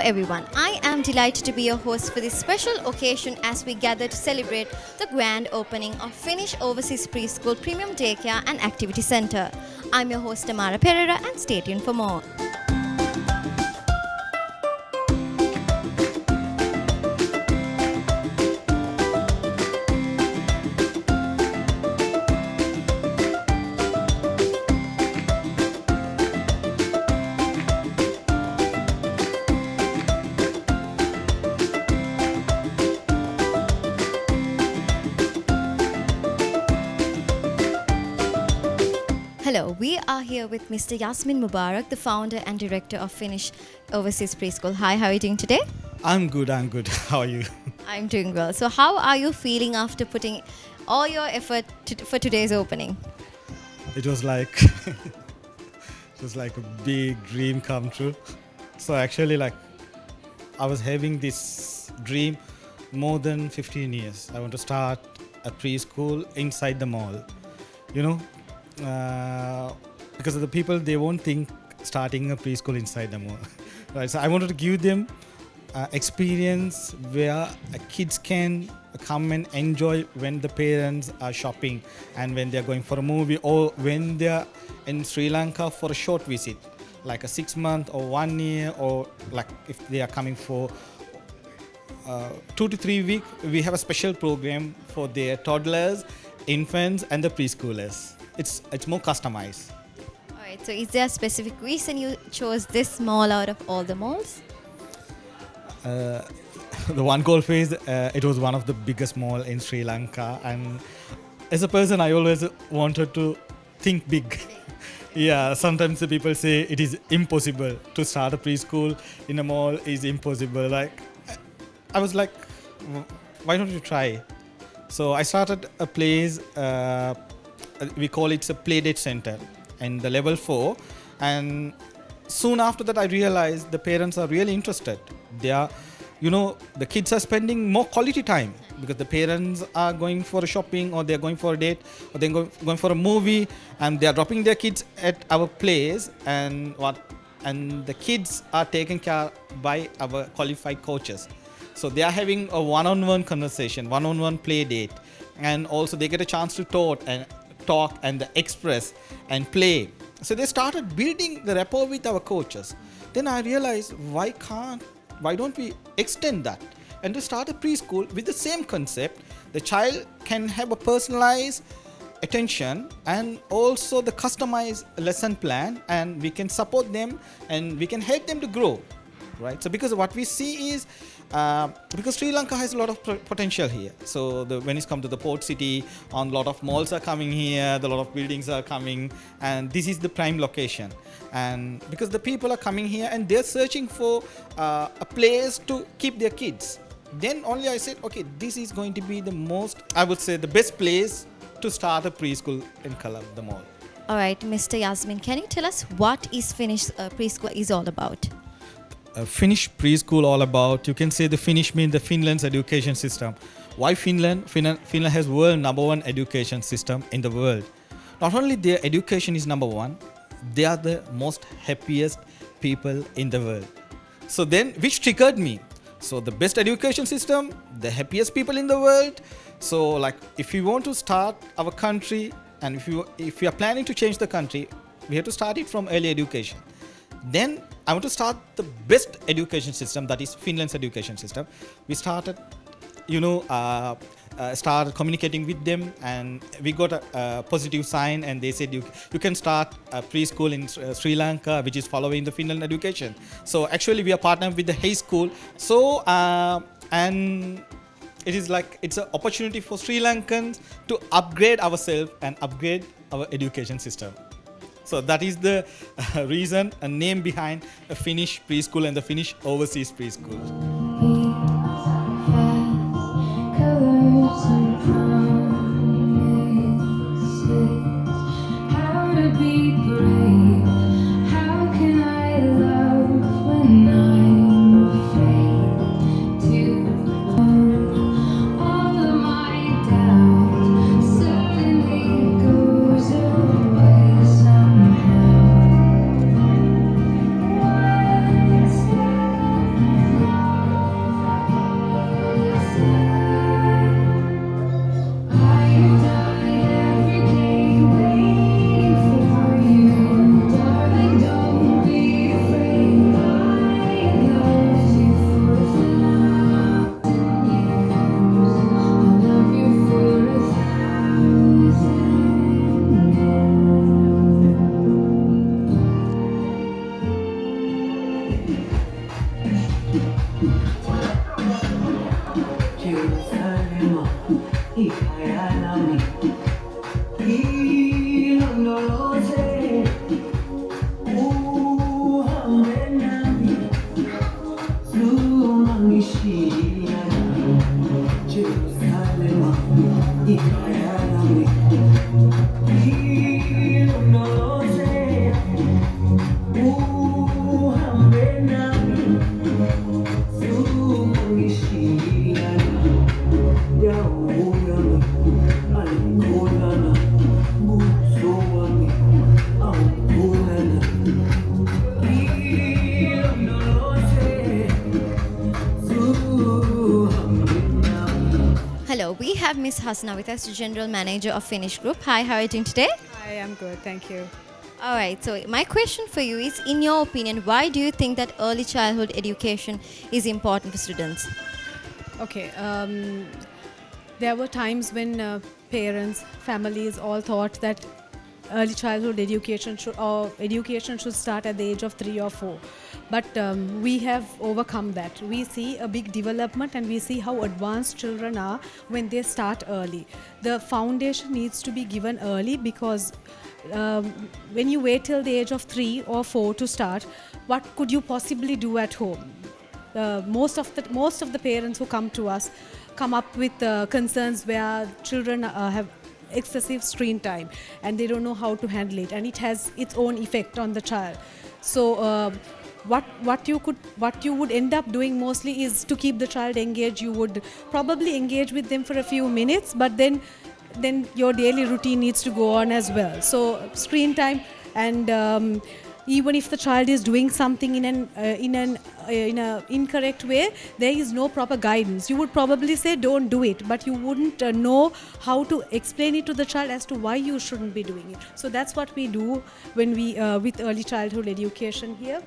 everyone. I am delighted to be your host for this special occasion as we gather to celebrate the grand opening of Finnish Overseas Preschool Premium Daycare and Activity Center. I'm your host Tamara Pereira and stay tuned for more. Hello, we are here with Mr. Yasmin Mubarak, the founder and director of Finnish Overseas Preschool. Hi, how are you doing today? I'm good. How are you? I'm doing well. So, how are you feeling after putting all your effort for today's opening? It was like it was like a big dream come true. So actually I was having this dream more than 15 years. I want to start a preschool inside the mall. You know, because of the people, they won't think starting a preschool inside the mall. Right, so I wanted to give them experience where kids can come and enjoy when the parents are shopping and when they're going for a movie or when they're in Sri Lanka for a short visit, like a 6 month or 1 year, or like if they are coming for 2 to 3 weeks. We have a special program for their toddlers, infants and the preschoolers. It's more customized. All right, so is there a specific reason you chose this mall out of all the malls? The one goal phase, it was one of the biggest mall in Sri Lanka, and as a person I always wanted to think big. Yeah, sometimes the people say it is impossible to start a preschool in a mall, is impossible. Like I was like, why don't you try? So I started a place, we call it a playdate center in the level 4, and soon after that I realized the parents are really interested. They are, the kids are spending more quality time because the parents are going for a shopping, or they're going for a date, or they're going for a movie, and they are dropping their kids at our place, and the kids are taken care by our qualified coaches. So they are having a one-on-one conversation, one-on-one play date, and also they get a chance to talk and express and play. So they started building the rapport with our coaches. Then I realized, why don't we extend that and to start a preschool with the same concept? The child can have a personalized attention and also the customized lesson plan, and we can support them and we can help them to grow. Right, so because what we see is because Sri Lanka has a lot of potential here. So when it's come to the port city, a lot of malls are coming here, a lot of buildings are coming, and this is the prime location. And because the people are coming here and they're searching for a place to keep their kids, then only I said, okay, this is going to be the best place to start a preschool in Colombo, the mall. All right, Mr. Yasmin, can you tell us what is Finnish preschool is all about? Finnish preschool all about, you can say the Finnish means the Finland's education system. Why Finland? Finland has world number 1 education system in the world. Not only their education is number 1, they are the most happiest people in the world. So then, which triggered me. So the best education system, the happiest people in the world. So like if you want to start our country, and if you are planning to change the country, we have to start it from early education. Then I want to start the best education system, that is Finland's education system. We started, started communicating with them, and we got a positive sign, and they said you can start a preschool in Sri Lanka, which is following the Finland education. So actually we are partnered with the Hay School. So and it is like it's an opportunity for Sri Lankans to upgrade ourselves and upgrade our education system. So that is the reason, a name behind a Finnish preschool and the Finnish overseas preschool. Hello, we have Miss Hasna with us, General Manager of Finnish Group. Hi, how are you doing today? Hi, I'm good, thank you. All right, so my question for you is, in your opinion, why do you think that early childhood education is important for students? Okay, there were times when parents, families all thought that early childhood education should start at the age of 3 or 4. But we have overcome that. We see a big development and we see how advanced children are when they start early. The foundation needs to be given early because when you wait till the age of 3 or 4 to start, what could you possibly do at home? Most of the parents who come to us come up with concerns where children have excessive screen time and they don't know how to handle it, and it has its own effect on the child. So what you would end up doing mostly is to keep the child engaged. You would probably engage with them for a few minutes, but then your daily routine needs to go on as well. So screen time, and even if the child is doing something in an incorrect way, there is no proper guidance. You would probably say don't do it, but you wouldn't know how to explain it to the child as to why you shouldn't be doing it. So that's what we do when we with early childhood education here.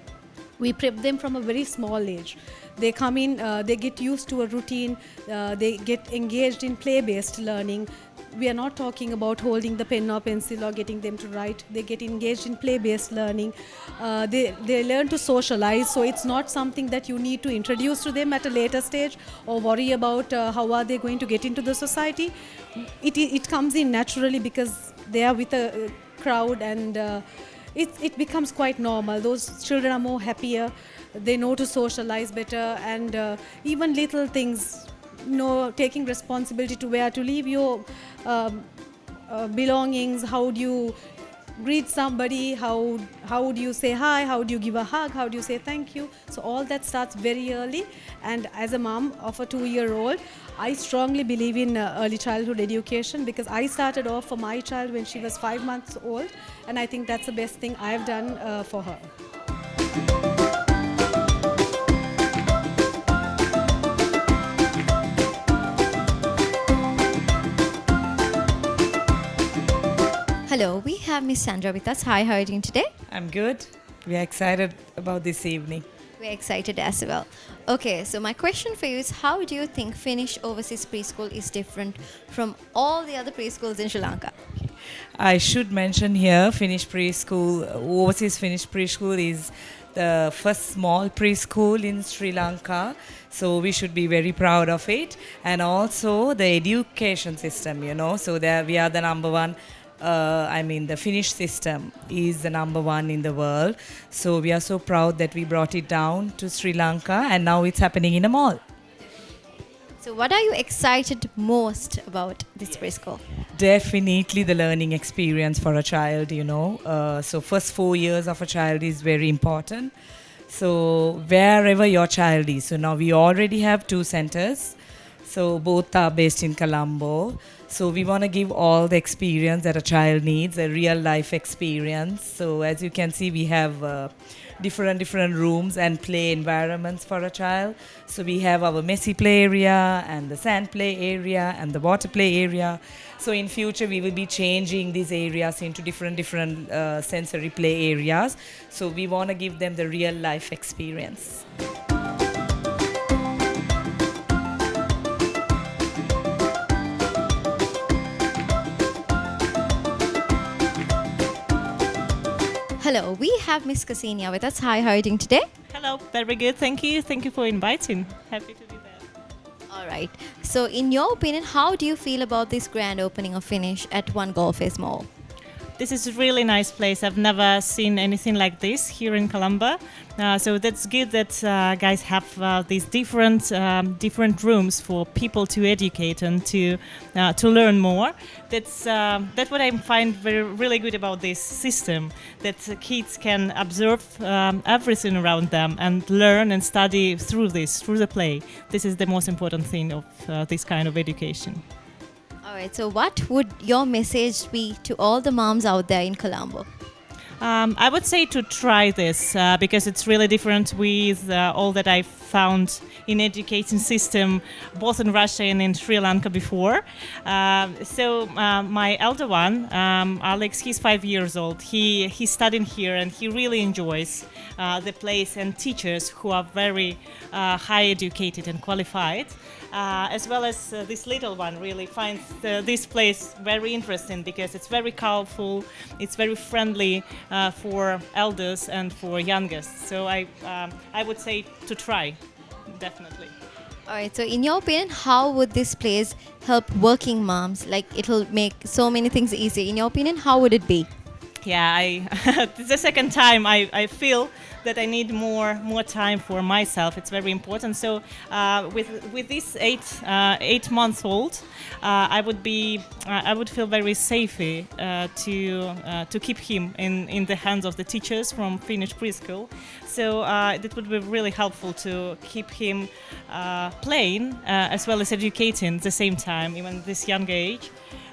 We prep them from a very small age. They come in, they get used to a routine, they get engaged in play-based learning. We are not talking about holding the pen or pencil or getting them to write. They get engaged in play-based learning. They learn to socialize, so it's not something that you need to introduce to them at a later stage or worry about how are they going to get into the society. It comes in naturally because they are with a crowd, and it becomes quite normal. Those children are more happier. They know to socialize better, and even little things, taking responsibility to where to leave your belongings. How do you greet somebody? How do you say hi? How do you give a hug? How do you say thank you? So all that starts very early. And as a mom of a 2-year-old, I strongly believe in early childhood education because I started off for my child when she was 5 months old, and I think that's the best thing I've done for her. Hello, we have Miss Sandra with us. Hi, how are you doing today? I'm good. We are excited about this evening. We're excited as well. Okay, so my question for you is, how do you think Finnish overseas preschool is different from all the other preschools in Sri Lanka? I should mention here, Finnish preschool, overseas Finnish preschool is the first small preschool in Sri Lanka. So we should be very proud of it. And also the education system, so there we are the number one. The Finnish system is the number one in the world. So we are so proud that we brought it down to Sri Lanka, and now it's happening in a mall. So what are you excited most about this preschool? Definitely the learning experience for a child. So first 4 years of a child is very important. So wherever your child is. So now we already have 2 centers. So both are based in Colombo. So we want to give all the experience that a child needs, a real life experience. So as you can see, we have different rooms and play environments for a child. So we have our messy play area and the sand play area and the water play area. So in future, we will be changing these areas into different sensory play areas. So we want to give them the real life experience. Hello, we have Miss Ksenia with us. Hi, how are you doing today? Hello, very good. Thank you. Thank you for inviting. Happy to be there. All All right. So, in your opinion, how do you feel about this grand opening of Finnish at One Golf Face Mall? This is a really nice place. I've never seen anything like this here in Colombo. So that's good that guys have these different rooms for people to educate and to learn more. That's what I find really good about this system. That kids can observe everything around them and learn and study through the play. This is the most important thing of this kind of education. All right. So, what would your message be to all the moms out there in Colombo? I would say to try this because it's really different with all that I found in education system, both in Russia and in Sri Lanka before. So my elder one, Alex, he's 5 years old. He's studying here and he really enjoys the place and teachers who are very high educated and qualified. As well as this little one really finds this place very interesting because it's very colorful, it's very friendly for elders and for youngest. So I would say to try, definitely. All right. So, in your opinion, how would this place help working moms? Like, it'll make so many things easy. In your opinion, how would it be? Yeah, it's the second time I feel that I need more time for myself. It's very important. So with this 8-month-old, I would feel very safe to keep him in the hands of the teachers from Finnish preschool. So it would be really helpful to keep him playing as well as educating at the same time, even this young age.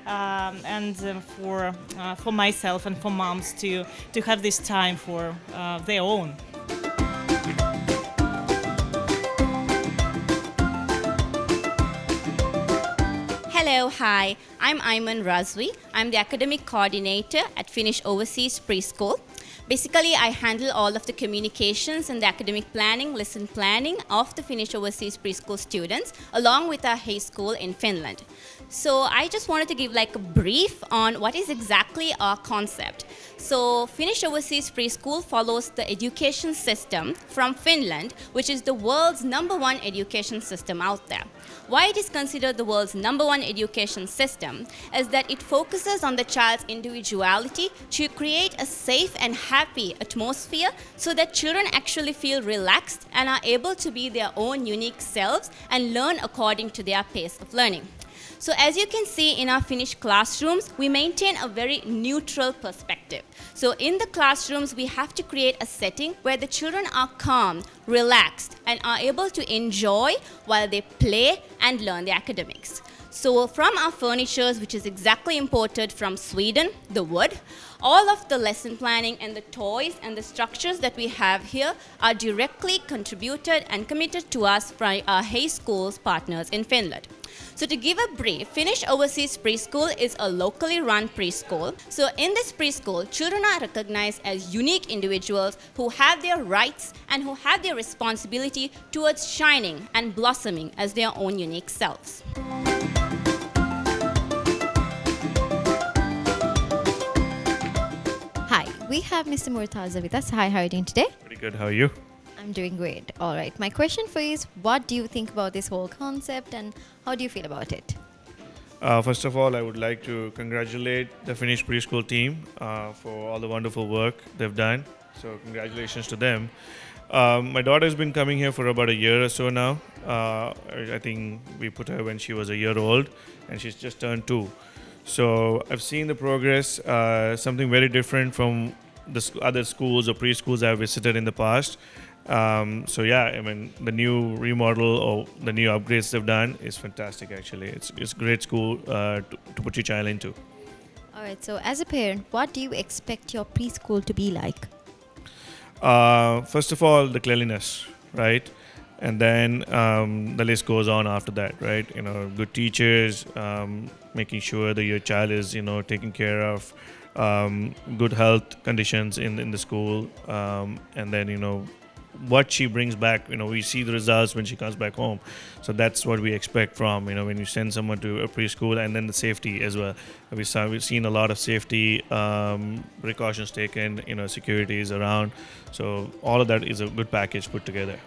And for myself and for moms to have this time for their own. Hello, hi. I'm Ayman Razvi. I'm the academic coordinator at Finnish Overseas Preschool. Basically, I handle all of the communications and the academic planning, lesson planning of the Finnish Overseas Preschool students, along with our high school in Finland. So I just wanted to give like a brief on what is exactly our concept. So Finnish Overseas Preschool follows the education system from Finland, which is the world's #1 education system out there. Why it is considered the world's #1 education system is that it focuses on the child's individuality to create a safe and happy atmosphere so that children actually feel relaxed and are able to be their own unique selves and learn according to their pace of learning. So as you can see in our Finnish classrooms, we maintain a very neutral perspective. So in the classrooms, we have to create a setting where the children are calm, relaxed, and are able to enjoy while they play and learn the academics. So from our furnitures, which is exactly imported from Sweden, the wood, all of the lesson planning and the toys and the structures that we have here are directly contributed and committed to us by our high schools partners in Finland. So to give a brief, Finnish Overseas Preschool is a locally run preschool. So in this preschool, children are recognized as unique individuals who have their rights and who have their responsibility towards shining and blossoming as their own unique selves. Hi, we have Mr. Murtaza with us. Hi, how are you doing today? Pretty good. How are you? I'm doing great. All right. My question for you is, what do you think about this whole concept and how do you feel about it? First of all, I would like to congratulate the Finnish preschool team for all the wonderful work they've done. So congratulations to them. My daughter's been coming here for about a year or so now. I think we put her when she was a year old and she's just turned 2. So I've seen the progress, something very different from the other schools or preschools I've visited in the past. So yeah, I mean, the new remodel or the new upgrades they've done is fantastic actually. It's a great school to put your child into. All right. So as a parent, what do you expect your preschool to be like? First of all, the cleanliness, right? And then the list goes on after that, right? You know, good teachers, making sure that your child is, taken care of, good health conditions in the school, and then, what she brings back, we see the results when she comes back home. So that's what we expect from, when you send someone to a preschool, and then the safety as well. We've seen a lot of safety precautions taken, security is around. So all of that is a good package put together.